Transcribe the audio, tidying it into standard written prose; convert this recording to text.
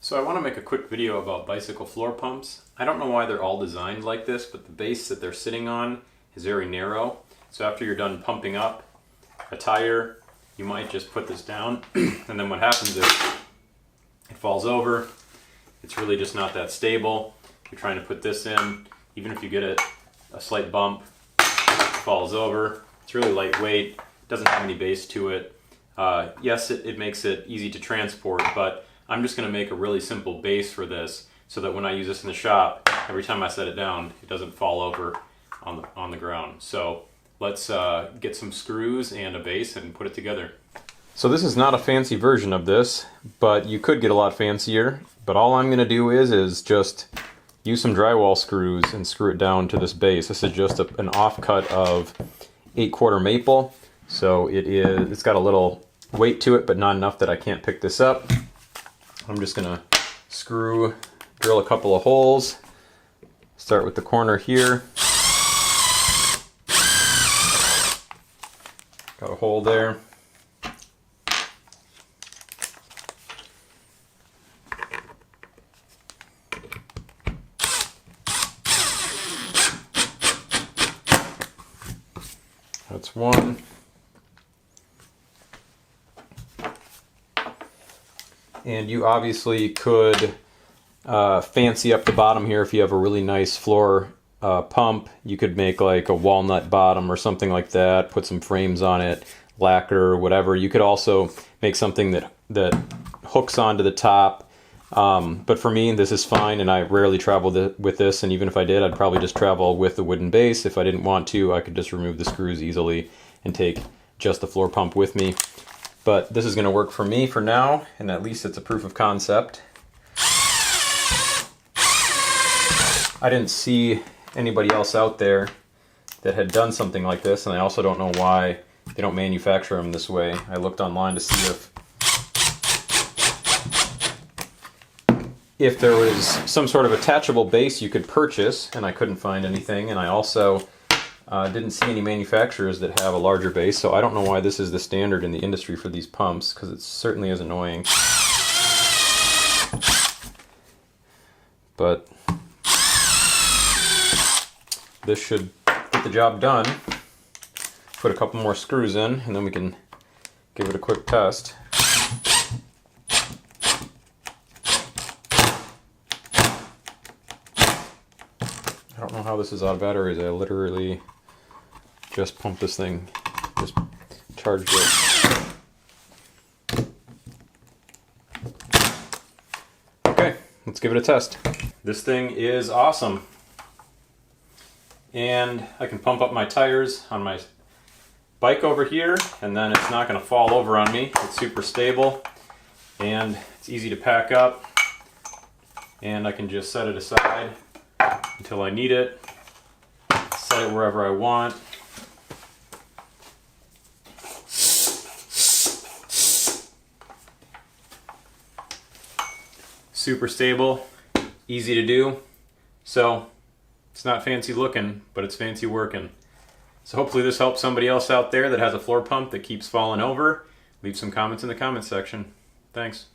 So I want to make a quick video about bicycle floor pumps. I don't know why they're all designed like this, but the base that they're sitting on is very narrow. So after you're done pumping up a tire, you might just put this down and then what happens is it falls over. It's really just not that stable. You're trying to put this in, even if you get a slight bump, it falls over. It's really lightweight, doesn't have any base to it. Yes, it makes it easy to transport, but I'm just going to make a really simple base for this so that when I use this in the shop, every time I set it down, it doesn't fall over on the ground. So let's get some screws and a base and put it together. So this is not a fancy version of this, but you could get a lot fancier. But all I'm going to do is just use some drywall screws and screw it down to this base. This is just an offcut of 8/4 maple. So it's got a little weight to it, but not enough that I can't pick this up. I'm just gonna drill a couple of holes. Start with the corner here. Got a hole there. That's one. And you obviously could fancy up the bottom here if you have a really nice floor pump. You could make like a walnut bottom or something like that, put some frames on it, lacquer, whatever. You could also make something that hooks onto the top. But for me, this is fine, and I rarely travel with this, and even if I did, I'd probably just travel with the wooden base. If I didn't want to, I could just remove the screws easily and take just the floor pump with me. But this is going to work for me for now, and at least it's a proof of concept. I didn't see anybody else out there that had done something like this, and I also don't know why they don't manufacture them this way. I looked online to see if there was some sort of attachable base you could purchase, and I couldn't find anything, and I also didn't see any manufacturers that have a larger base, so I don't know why this is the standard in the industry for these pumps, because it certainly is annoying. But this should get the job done. Put a couple more screws in, and then we can give it a quick test. I don't know how this is out of batteries. I literally just pumped this thing, just charged it. Okay, let's give it a test. This thing is awesome. And I can pump up my tires on my bike over here, and then it's not going to fall over on me. It's super stable, and it's easy to pack up, and I can just set it aside until I need it, set it wherever I want. Super stable, easy to do. So it's not fancy looking, but it's fancy working. So hopefully this helps somebody else out there that has a floor pump that keeps falling over. Leave some comments in the comments section. Thanks.